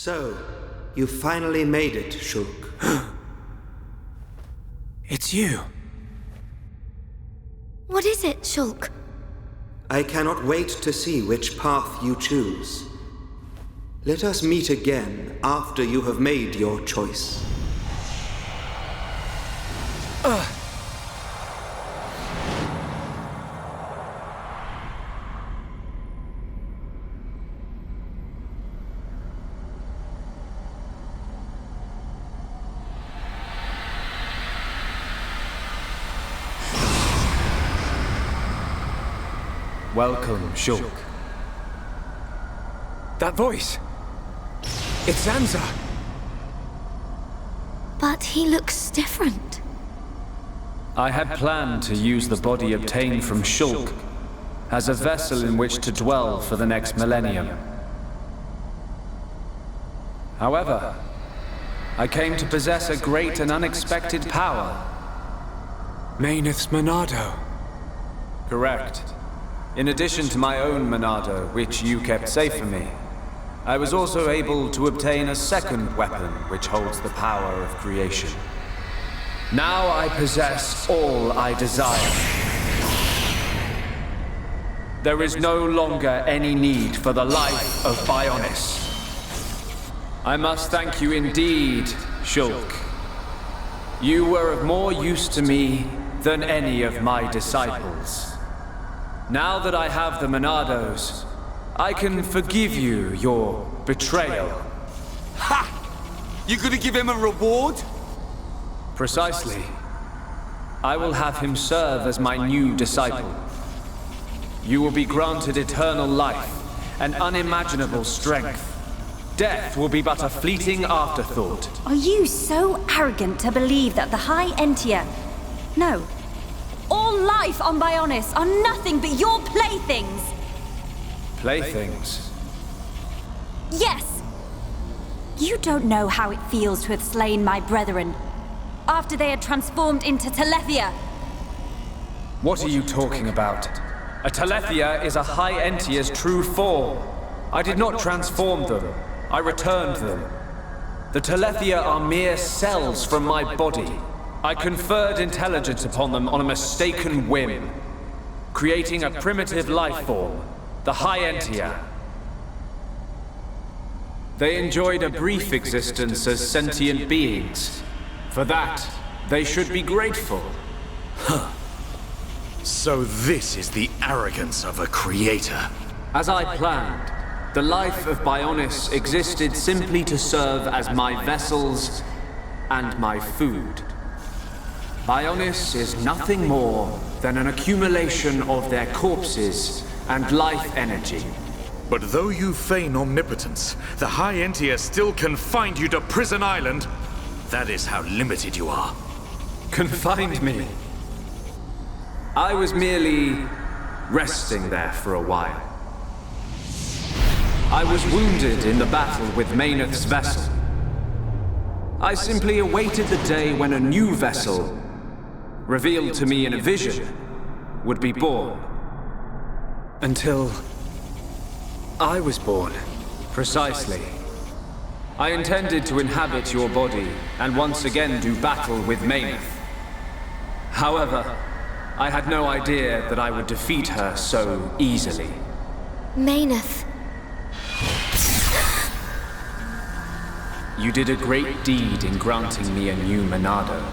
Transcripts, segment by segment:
So, you finally made it, Shulk. It's you. What is it, Shulk? I cannot wait to see which path you choose. Let us meet again after you have made your choice. Welcome, Shulk. That voice! It's Zanza! But he looks different. I had planned to use the body obtained from Shulk as a vessel in which to dwell for the next millennium. However, I came to possess a great and unexpected power. Mayneth's Monado. Correct. In addition to my own Monado, which you kept safe for me, I was also able to obtain a second weapon which holds the power of creation. Now I possess all I desire. There is no longer any need for the life of Bionis. I must thank you indeed, Shulk. You were of more use to me than any of my disciples. Now that I have the Monados, I can forgive you your betrayal. Ha! You gonna give him a reward? Precisely. I will have him serve as my new disciple. You will be granted eternal life and unimaginable strength. Death will be but a fleeting afterthought. Are you so arrogant to believe that the High Entia... No. All life on Bionis are nothing but your playthings! Playthings? Yes! You don't know how it feels to have slain my brethren, after they had transformed into Telethia. What are you talking about? A Telethia is a High Entia's true form. I did not transform them. I returned them. The Telethia are mere cells from my body. I conferred intelligence upon them on a mistaken whim, creating a primitive life form, the High Entia. They enjoyed a brief existence as sentient beings. For that, they should be grateful. So this is the arrogance of a creator. As I planned, the life of Bionis existed simply to serve as my vessels and my food. Bionis is nothing more than an accumulation of their corpses and life energy. But though you feign omnipotence, the High Entia still confined you to Prison Island. That is how limited you are. Confined me? I was merely resting there for a while. I was wounded in the battle with Mayneth's vessel. I simply awaited the day when a new vessel, revealed to me in a vision, would be born. Until... I was born. Precisely. I intended to inhabit your body and once again do battle with Mayneth. However, I had no idea that I would defeat her so easily. Mayneth. You did a great deed in granting me a new Monado.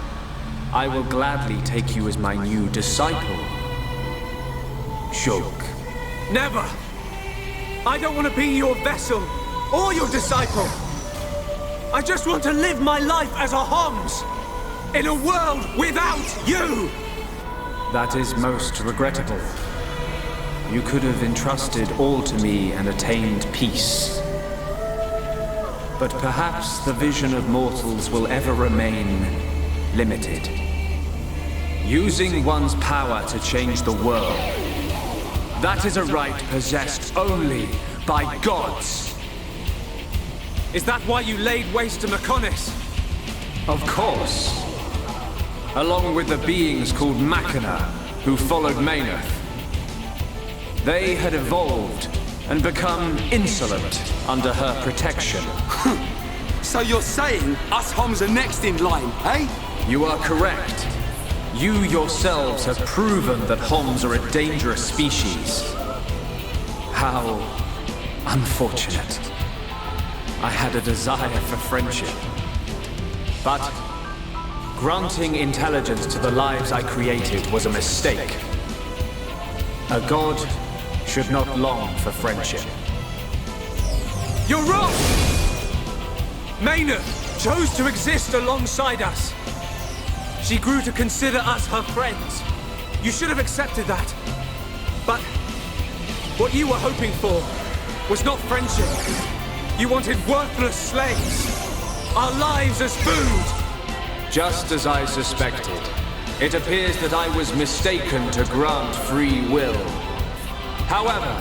I will gladly take you as my new disciple, Shulk. Never! I don't want to be your vessel, or your disciple! I just want to live my life as a Homs, in a world without you! That is most regrettable. You could have entrusted all to me and attained peace. But perhaps the vision of mortals will ever remain limited. Using one's power to change the world. That is a right possessed only by gods. Is that why you laid waste to Mechonis? Of course. Along with the beings called Machina, who followed Mayneth. They had evolved and become insolent under her protection. So you're saying us Homs are next in line, eh? You are correct. You yourselves have proven that Homs are a dangerous species. How unfortunate. I had a desire for friendship. But granting intelligence to the lives I created was a mistake. A god should not long for friendship. You're wrong! Maynard chose to exist alongside us. She grew to consider us her friends. You should have accepted that. But what you were hoping for was not friendship. You wanted worthless slaves. Our lives as food. Just as I suspected, it appears that I was mistaken to grant free will. However,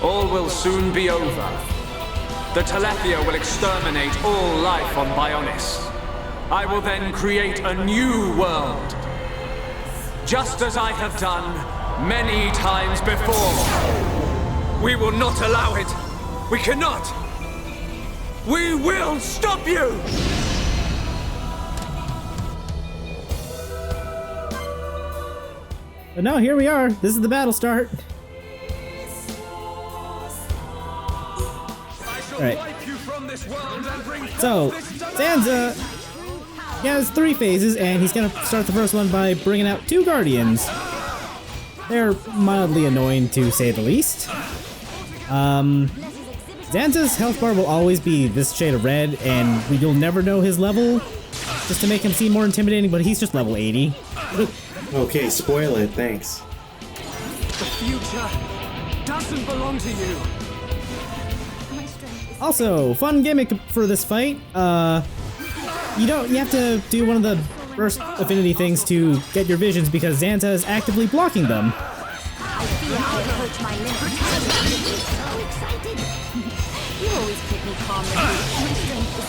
all will soon be over. The Telethia will exterminate all life on Bionis. I will then create a new world. Just as I have done many times before. We will not allow it. We cannot. We will stop you! But no, here we are. This is the battle start. Alright. So, Zanza, he has 3 phases, and he's gonna start the first one by bringing out 2 guardians. They're mildly annoying, to say the least. Zanza's health bar will always be this shade of red, and you'll never know his level, just to make him seem more intimidating, but he's just level 80. Okay, spoil it, thanks. The future doesn't belong to you. Also, fun gimmick for this fight. You have to do one of the burst affinity things to get your visions because Zanza is actively blocking them. I feel I approach my limit. So excited. You always keep me calm when my strength is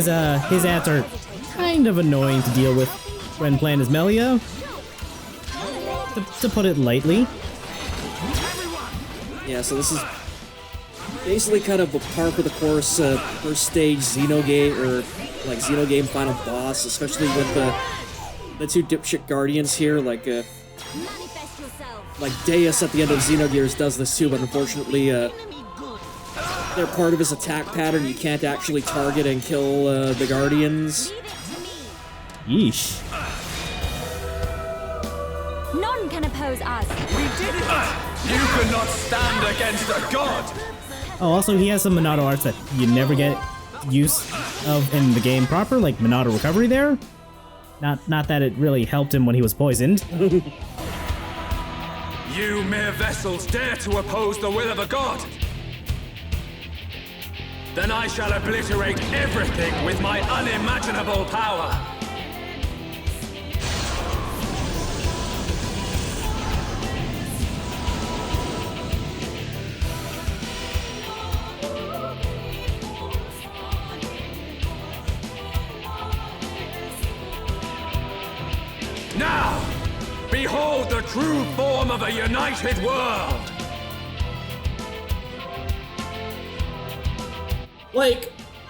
fading. His ads are kind of annoying to deal with when playing as Melia, to put it lightly. Yeah, so this is basically kind of a par for the course first stage Xenogame, or like Xenogame final boss, especially with the 2 dipshit guardians here, like Deus at the end of Xenogears does this too, but unfortunately they're part of his attack pattern. You can't actually target and kill the guardians. Yeesh. None can oppose us. We did it! You cannot stand against a god! Oh, also he has some Monado arts that you never get use of in the game proper, like Monado Recovery there. Not that it really helped him when he was poisoned. You mere vessels dare to oppose the will of a god! Then I shall obliterate everything with my unimaginable power! Now, behold the true form of a united world!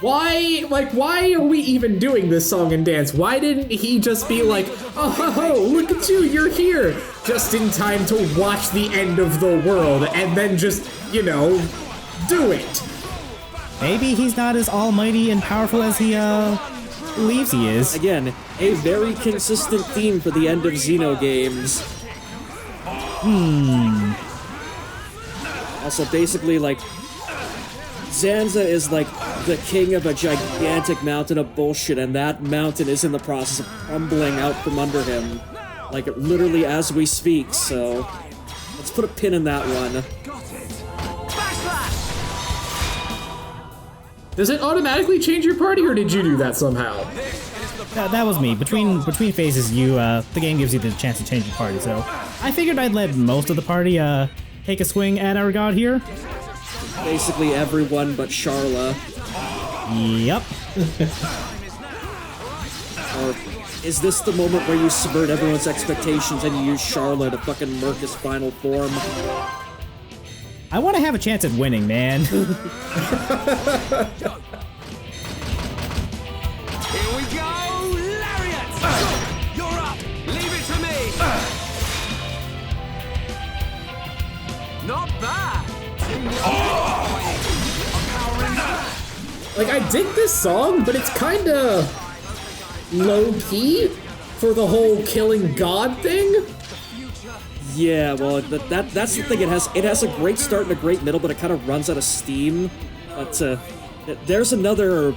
Why are we even doing this song and dance? Why didn't he just be like, oh, look at you, you're here, just in time to watch the end of the world, and then just, you know, do it? Maybe he's not as almighty and powerful as he, believes he is. Again, a very consistent theme for the end of Xenogames. Also, basically, like, Zanza is like the king of a gigantic mountain of bullshit, and that mountain is in the process of crumbling out from under him. Like, literally as we speak, so let's put a pin in that one. Does it automatically change your party, or did you do that somehow? That was me. Between phases, the game gives you the chance to change your party, so I figured I'd let most of the party take a swing at our god here. Basically everyone but Charla. Yep. Or is this the moment where you subvert everyone's expectations and you use Charlotte to fucking murk his final form? I want to have a chance at winning, man. Here we go! Lariat! You're up! Leave it to me! Not bad! Like, I dig this song, but it's kinda low-key for the whole killing God thing. Yeah, well, that's the thing. It has a great start and a great middle, but it kind of runs out of steam. But there's another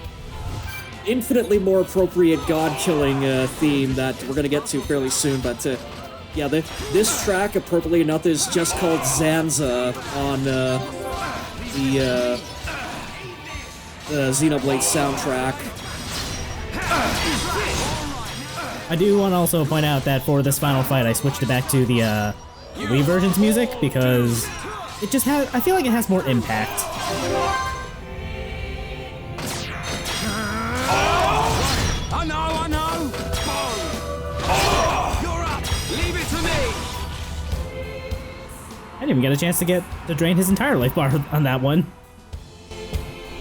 infinitely more appropriate God-killing theme that we're gonna get to fairly soon. But yeah, this track, appropriately enough, is just called Zanza on the Xenoblade soundtrack. I do want to also point out that for this final fight, I switched it back to the Wii version's music because it just has. I feel like it has more impact. I know! You're up! Leave it to me! I didn't even get a chance to drain his entire life bar on that one.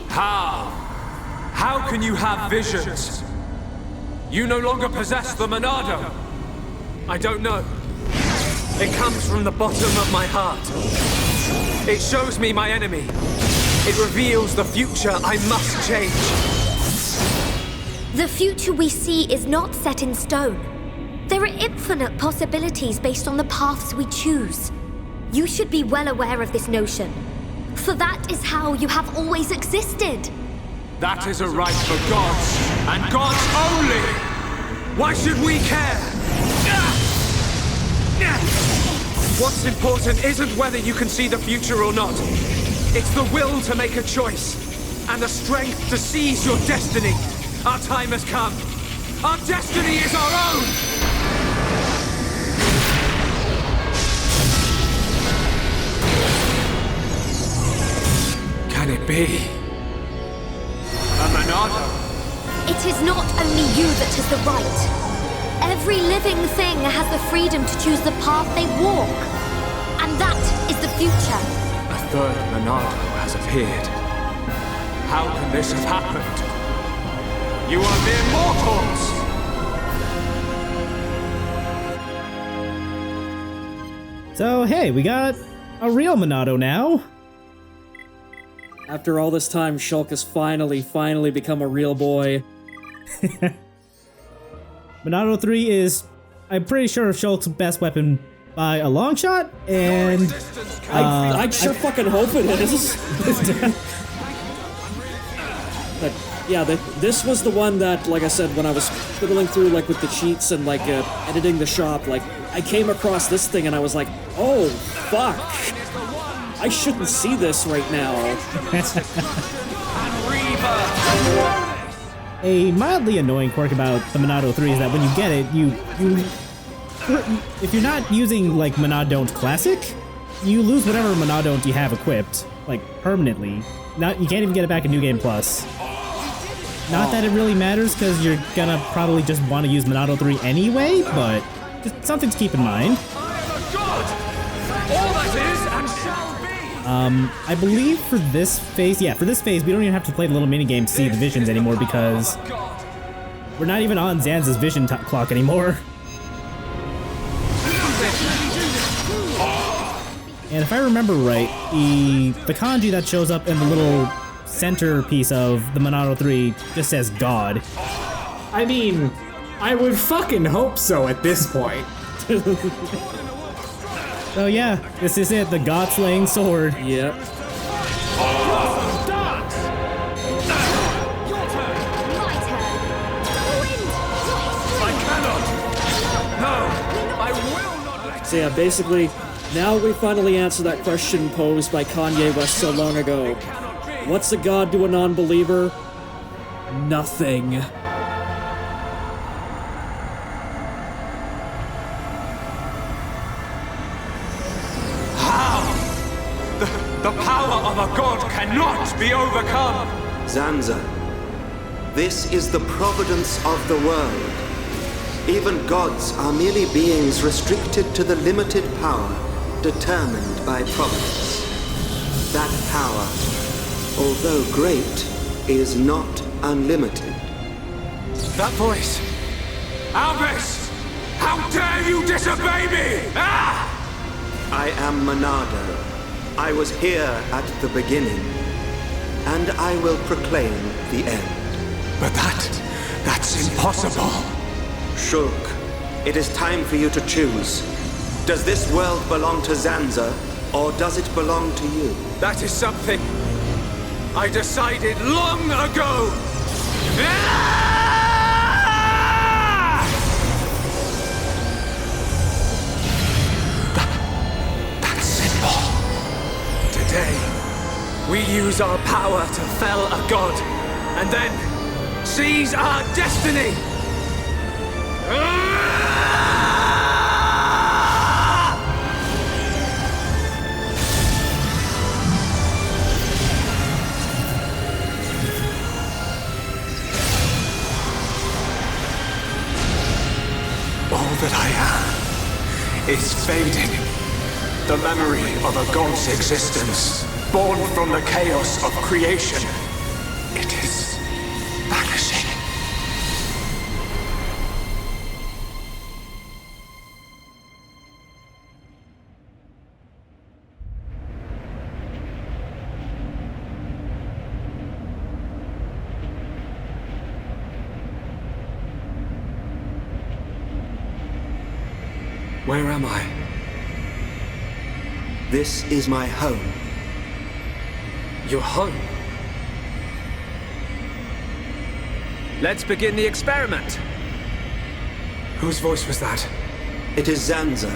How can you have visions? You no longer possess the Monado. I don't know. It comes from the bottom of my heart. It shows me my enemy. It reveals the future I must change. The future we see is not set in stone. There are infinite possibilities based on the paths we choose. You should be well aware of this notion, for that is how you have always existed. That is a right for gods, and gods only! Why should we care? What's important isn't whether you can see the future or not. It's the will to make a choice, and the strength to seize your destiny. Our time has come. Our destiny is our own! Can it be? A Monado? It is not only you that has the right. Every living thing has the freedom to choose the path they walk. And that is the future. A third Monado has appeared. How can this have happened? You are mere mortals! So hey, we got a real Monado now. After all this time, Shulk has finally become a real boy. Monado 3 is, I'm pretty sure, Shulk's best weapon by a long shot, and I sure fucking hope it is. But yeah, this was the one that, like I said, when I was fiddling through like with the cheats and like editing the shop, like I came across this thing and I was like, oh fuck, I shouldn't see this right now. A mildly annoying quirk about the Monado 3 is that when you get it, if you're not using like Monadont Classic, you lose whatever Monadont you have equipped, like permanently. You can't even get it back in New Game Plus. Not that it really matters, because you're gonna probably just want to use Monado 3 anyway, but just something to keep in mind. I believe for this phase, we don't even have to play the little minigame to see the visions anymore, because we're not even on Zanza's vision clock anymore. And if I remember right, the kanji that shows up in the little center piece of the Monado 3 just says God. I mean, I would fucking hope so at this point. So yeah, this is it, the God-slaying sword. Yep. So yeah, basically, now we finally answer that question posed by Kanye West so long ago. What's a god to a non-believer? Nothing. How? The power of a god cannot be overcome! Zanza, this is the providence of the world. Even gods are merely beings restricted to the limited power determined by providence. That power, although great, is not unlimited. That voice! Alvis! How dare you disobey me! Ah! I am Monado. I was here at the beginning, and I will proclaim the end. But that's impossible. Shulk, it is time for you to choose. Does this world belong to Zanza, or does it belong to you? That is something I decided long ago! Ah! That's simple. Today, we use our power to fell a god, and then seize our destiny! All that I am is fading. The memory of a god's existence, born from the chaos of creation. It is vanishing. Where am I? This is my home. Your home? Let's begin the experiment. Whose voice was that? It is Zanza,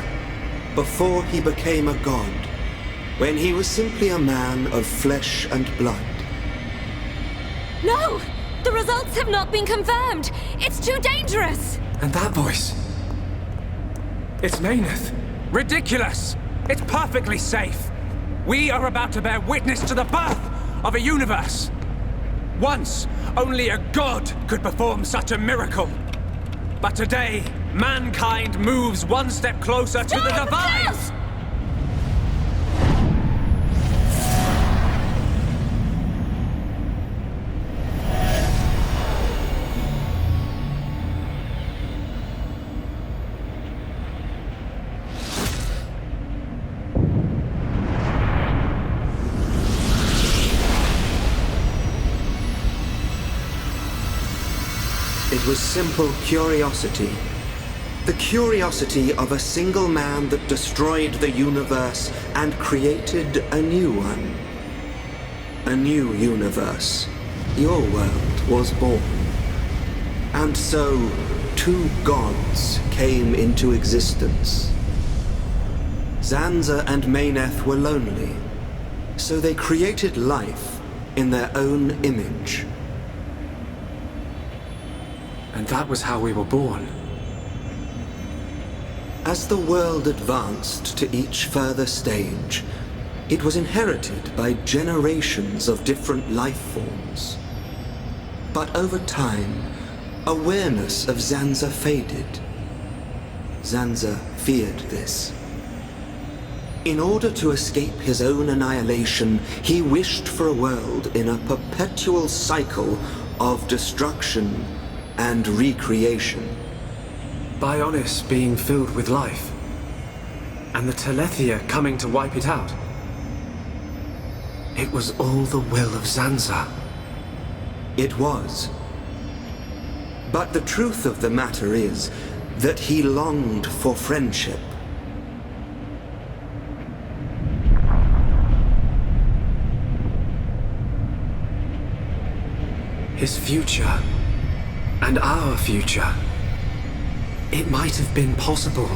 before he became a god, when he was simply a man of flesh and blood. No! The results have not been confirmed! It's too dangerous! And that voice? It's Mayneth. Ridiculous! It's perfectly safe. We are about to bear witness to the birth of a universe. Once, only a god could perform such a miracle. But today, mankind moves one step closer to the divine! Chaos! It was simple curiosity. The curiosity of a single man that destroyed the universe and created a new one. A new universe. Your world was born. And so, two gods came into existence. Zanza and Mayneth were lonely, so they created life in their own image. And that was how we were born. As the world advanced to each further stage, it was inherited by generations of different life forms. But over time, awareness of Zanza faded. Zanza feared this. In order to escape his own annihilation, he wished for a world in a perpetual cycle of destruction and recreation. Bionis being filled with life, and the Telethia coming to wipe it out. It was all the will of Zanza. It was. But the truth of the matter is that he longed for friendship. His future, and our future. It might have been possible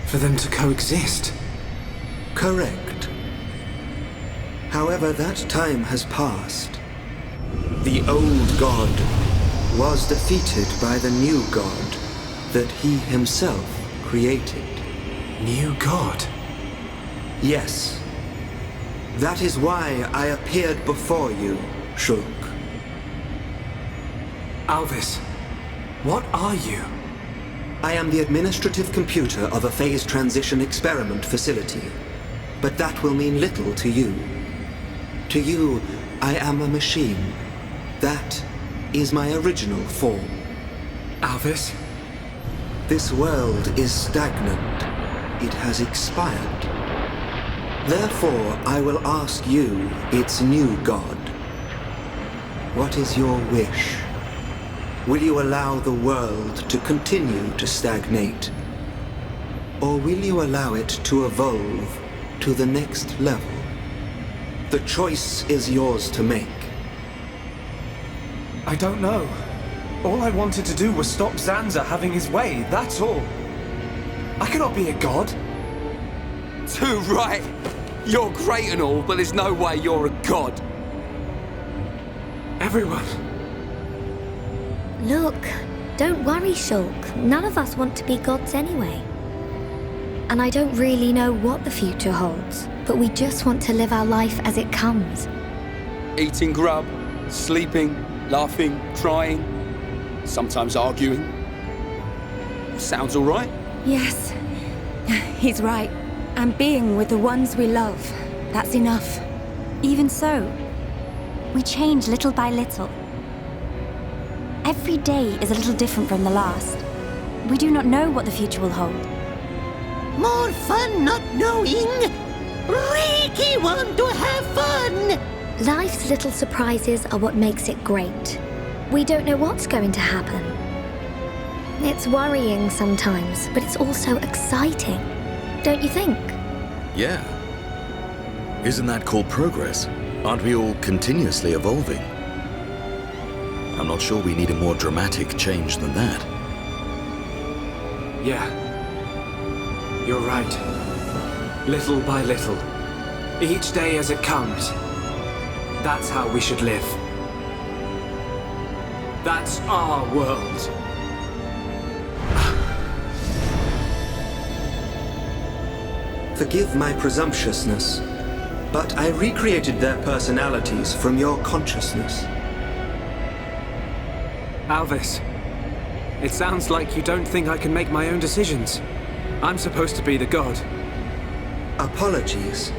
for them to coexist. Correct. However, that time has passed. The old god was defeated by the new god that he himself created. New god? Yes. That is why I appeared before you, Shulk. Alvis, what are you? I am the administrative computer of a phase transition experiment facility, but that will mean little to you. To you, I am a machine. That is my original form. Alvis? This world is stagnant. It has expired. Therefore, I will ask you, its new god. What is your wish? Will you allow the world to continue to stagnate? Or will you allow it to evolve to the next level? The choice is yours to make. I don't know. All I wanted to do was stop Zanza having his way, that's all. I cannot be a god. Too right. You're great and all, but there's no way you're a god. Everyone. Look, don't worry, Shulk. None of us want to be gods anyway. And I don't really know what the future holds, but we just want to live our life as it comes. Eating grub, sleeping, laughing, crying, sometimes arguing. Sounds all right. Yes, he's right. And being with the ones we love, that's enough. Even so, we change little by little. Every day is a little different from the last. We do not know what the future will hold. More fun not knowing. Ricky want to have fun. Life's little surprises are what makes it great. We don't know what's going to happen. It's worrying sometimes, but it's also exciting. Don't you think? Yeah. Isn't that called progress? Aren't we all continuously evolving? I'm not sure we need a more dramatic change than that. Yeah. You're right. Little by little. Each day as it comes. That's how we should live. That's our world. Forgive my presumptuousness, but I recreated their personalities from your consciousness. Alvis, it sounds like you don't think I can make my own decisions. I'm supposed to be the god. Apologies.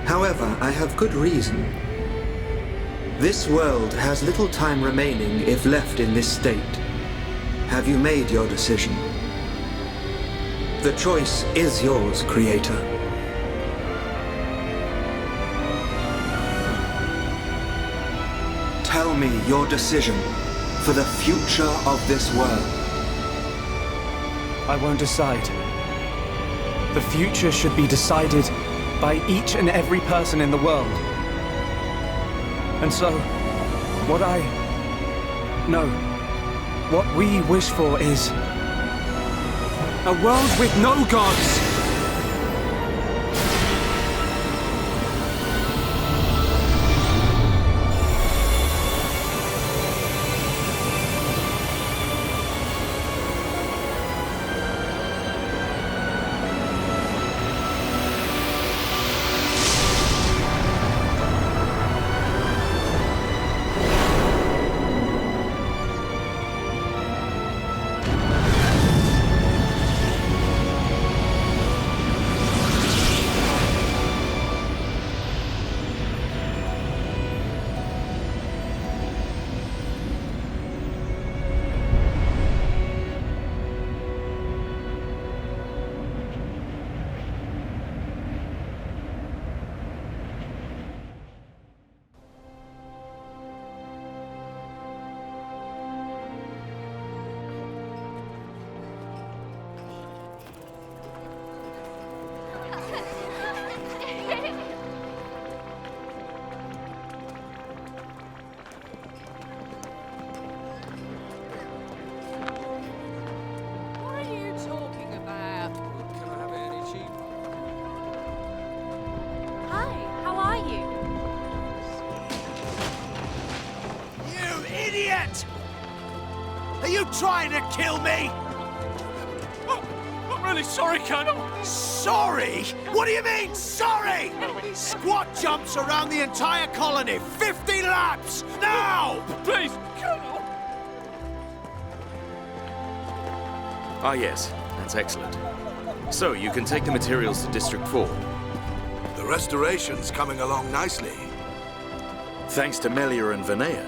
However, I have good reason. This world has little time remaining if left in this state. Have you made your decision? The choice is yours, Creator. Tell me your decision for the future of this world. I won't decide. The future should be decided by each and every person in the world. And so, what we wish for is a world with no gods! Are you trying to kill me? I'm really sorry, Colonel. Sorry? What do you mean, sorry? Squat jumps around the entire colony, 50 laps, now! Please, Colonel. Ah, yes. That's excellent. So, you can take the materials to District 4. The restoration's coming along nicely. Thanks to Melia and Vinea.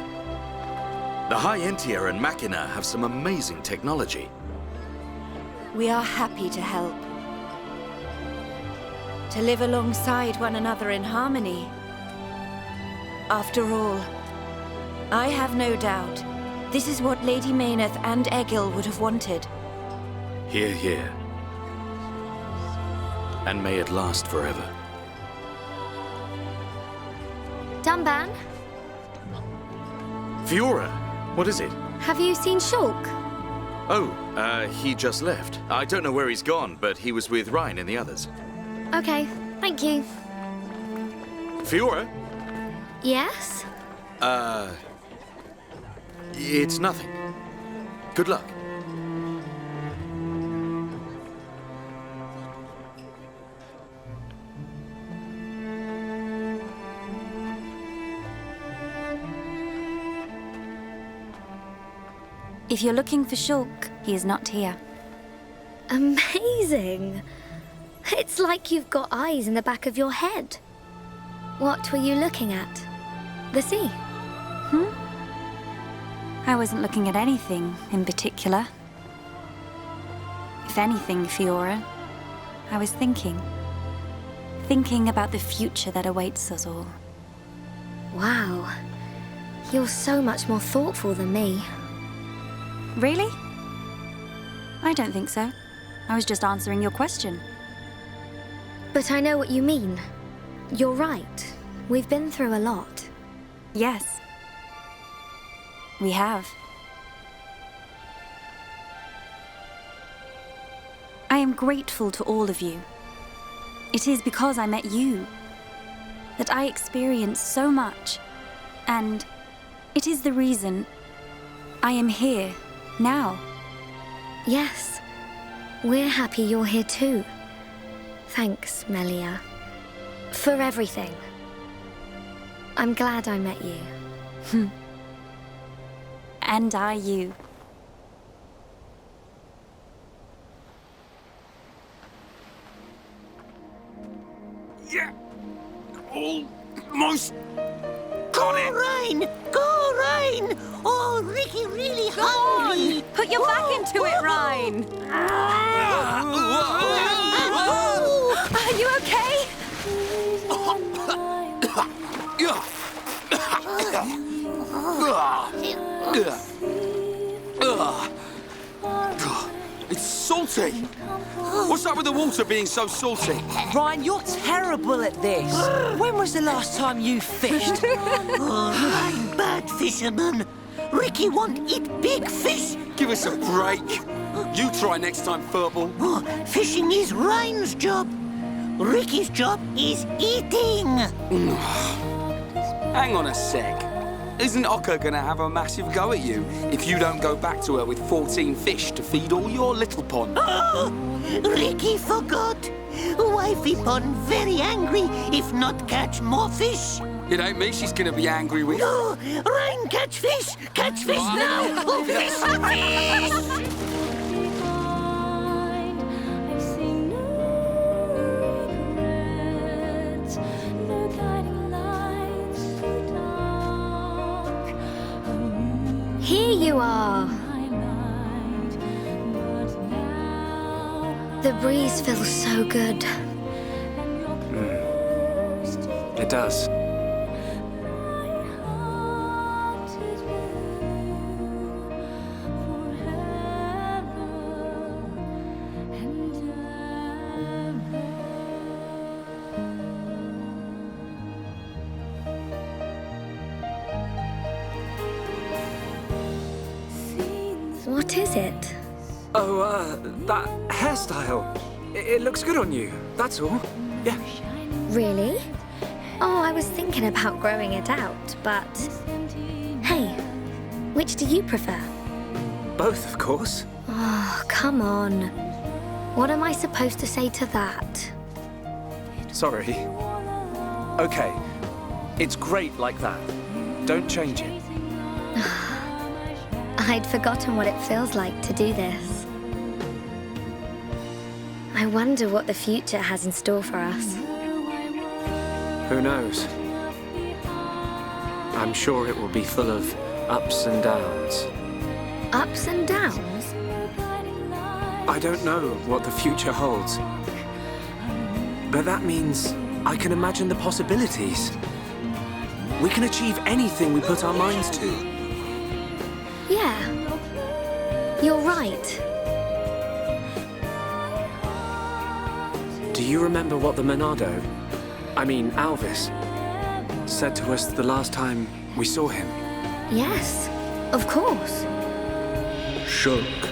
The High Entia and Machina have some amazing technology. We are happy to help. To live alongside one another in harmony. After all, I have no doubt this is what Lady Mayneth and Egil would have wanted. Hear, hear. And may it last forever. Dunban, Fiora, what is it? have you seen Shulk? Oh, he just left. I don't know where he's gone, but he was with Ryan and the others. Okay, thank you. Fiora? Yes? It's nothing. Good luck. If you're looking for Shulk, he is not here. Amazing. It's like you've got eyes in the back of your head. What were you looking at? The sea? I wasn't looking at anything in particular. If anything, Fiora, I was thinking. Thinking about the future that awaits us all. Wow. You're so much more thoughtful than me. Really? I don't think so. I was just answering your question. But I know what you mean. You're right. We've been through a lot. Yes. We have. I am grateful to all of you. It is because I met you that I experienced so much, and it is the reason I am here now. Yes. We're happy you're here too. Thanks, Melia. For everything. I'm glad I met you. And I you. Yeah. Almost Go, Ryan! Go, Ryan! Oh, Ricky really hungry! Put your back into it, Ryan! Are you okay? It's salty. What's up with the water being so salty? Ryan, you're terrible at this. When was the last time you fished? Oh, Ryan, bad fisherman. Ricky won't eat big fish. Give us a break. You try next time, Furball. Oh, fishing is Ryan's job. Ricky's job is eating. Hang on a sec. Isn't Okka gonna have a massive go at you if you don't go back to her with 14 fish to feed all your little pond? Oh, Ricky forgot. Wifey pond very angry if not catch more fish. It ain't me she's gonna be angry with. No, Ryan, catch fish! Catch fish now! Oh, fish! Fish! Here you are. The breeze feels so good. It does. What is it? Oh, that hairstyle. It looks good on you, that's all. Yeah. Really? Oh, I was thinking about growing it out, but... Hey, which do you prefer? Both, of course. Oh, come on. What am I supposed to say to that? Sorry. Okay. It's great like that. Don't change it. I'd forgotten what it feels like to do this. I wonder what the future has in store for us. Who knows? I'm sure it will be full of ups and downs. Ups and downs? I don't know what the future holds. But that means I can imagine the possibilities. We can achieve anything we put our minds to. Yeah. You're right. Do you remember what the Monado, Alvis, said to us the last time we saw him? Yes, of course. Shulk.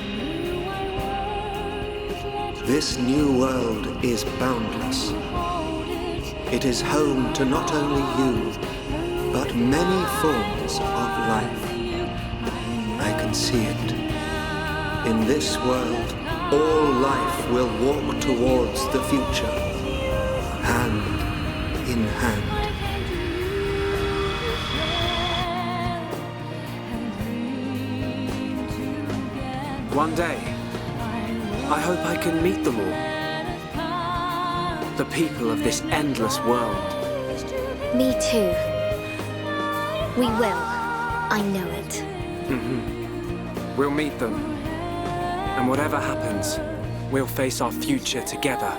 This new world is boundless. It is home to not only you, but many forms of life. I can see it. In this world, all life will walk towards the future, hand in hand. One day, I hope I can meet them all. The people of this endless world. Me too. We will. I know it. We'll meet them. And whatever happens, we'll face our future together.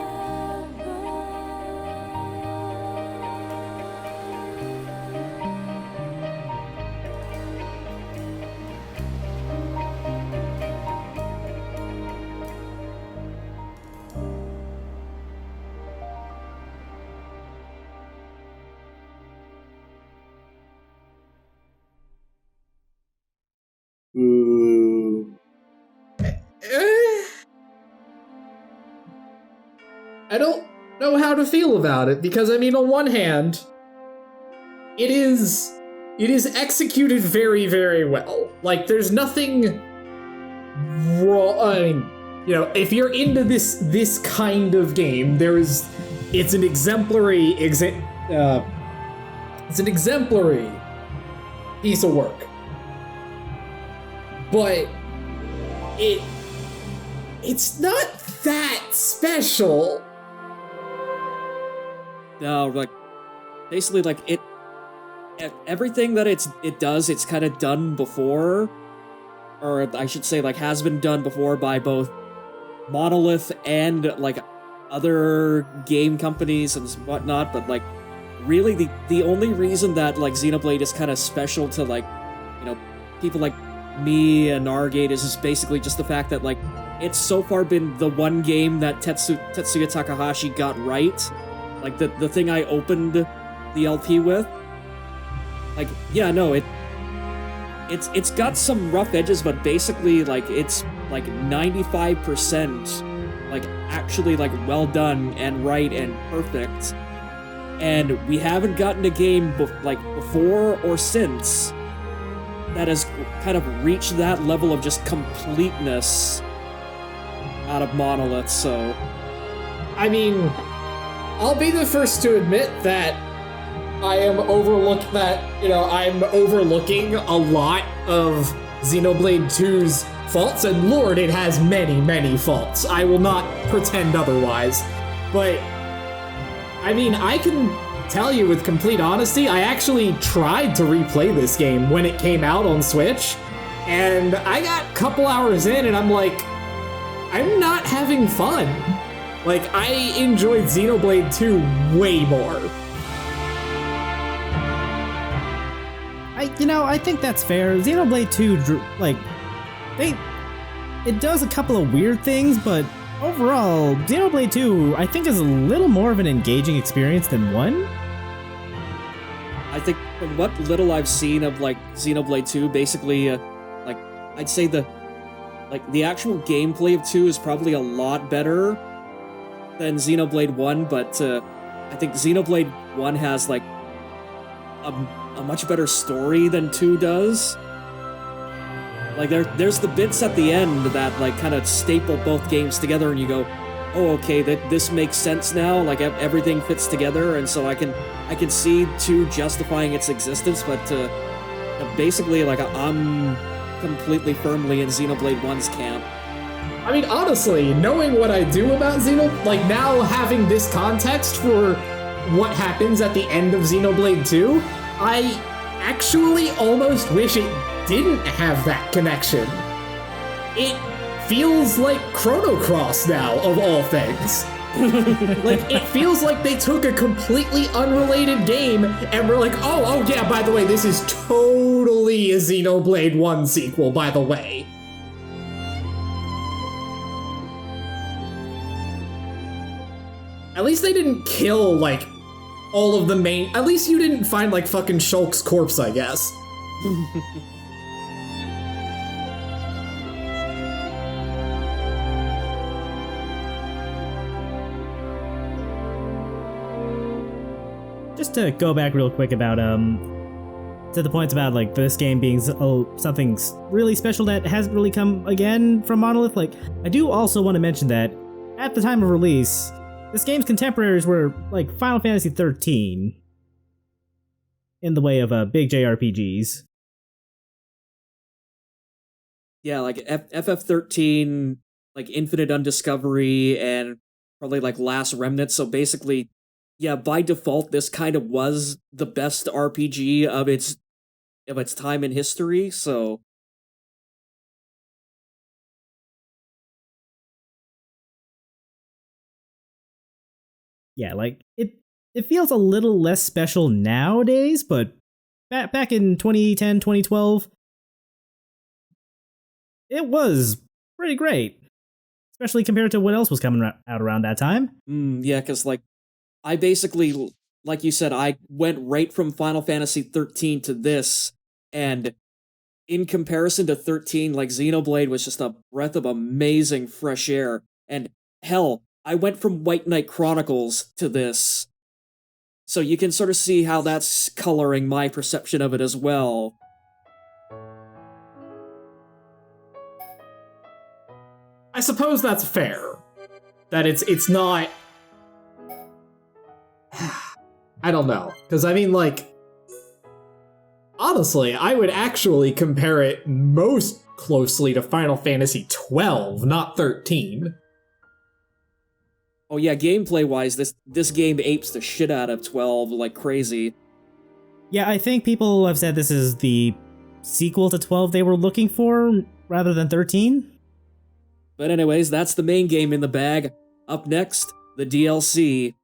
Ooh. I don't know how to feel about it because on one hand, it is executed very, very well. Like there's nothing wrong. If you're into this kind of game, it's an exemplary piece of work. But it's not that special. No, basically, everything that it does, it's kind of done before, or I should say, has been done before by both Monolith and other game companies and whatnot. But really, the only reason that Xenoblade is kind of special to people like me and Argate is basically just the fact that it's so far been the one game that Tetsuya Takahashi got right. The thing I opened the LP with. It's got some rough edges, but basically it's 95% actually well done and right and perfect. And we haven't gotten a game before or since that has kind of reached that level of just completeness out of Monolith, so... I'll be the first to admit that I'm overlooking a lot of Xenoblade 2's faults, and Lord, it has many, many faults. I will not pretend otherwise. But, I can tell you with complete honesty, I actually tried to replay this game when it came out on Switch, and I got a couple hours in and I'm I'm not having fun. I enjoyed Xenoblade 2 way more. I think that's fair. Xenoblade 2, it does a couple of weird things, but overall, Xenoblade 2, I think is a little more of an engaging experience than 1. I think from what little I've seen of Xenoblade 2, basically, I'd say the actual gameplay of 2 is probably a lot better than Xenoblade 1, but I think Xenoblade 1 has a much better story than 2 does. There's the bits at the end that kind of staple both games together, and you go, oh, okay, this makes sense now. Everything fits together, and so I can see 2 justifying its existence. But basically, I'm completely firmly in Xenoblade 1's camp. I mean, honestly, knowing what I do about like now having this context for what happens at the end of Xenoblade 2, I actually almost wish it didn't have that connection. It feels like Chrono Cross now, of all things. Like, it feels like they took a completely unrelated game and were like, oh yeah, by the way, this is totally a Xenoblade 1 sequel, by the way. At least they didn't kill, like, all of the main... At least you didn't find, like, fucking Shulk's corpse, I guess. Just to go back real quick about, to the points about, like, this game being something really special that hasn't really come again from Monolith, like, I do also want to mention that at the time of release, this game's contemporaries were, like, Final Fantasy XIII in the way of big JRPGs. Yeah, like FF13, like Infinite Undiscovery, and probably like Last Remnant. So basically, yeah, by default, this kind of was the best RPG of its time in history. So yeah, like it feels a little less special nowadays, but back in 2010, 2012, it was pretty great, especially compared to what else was coming out around that time. Yeah, because like I basically, like you said, I went right from Final Fantasy 13 to this, and in comparison to 13, like Xenoblade was just a breath of amazing fresh air. And hell, I went from White Knight Chronicles to this. So you can sort of see how that's coloring my perception of it as well. I suppose that's fair. That it's not... I don't know. Because, I mean, like... Honestly, I would actually compare it most closely to Final Fantasy XII, not 13. Oh yeah, gameplay-wise, this game apes the shit out of 12 like crazy. Yeah, I think people have said this is the sequel to 12 they were looking for, rather than 13. But anyways, that's the main game in the bag. Up next, the DLC.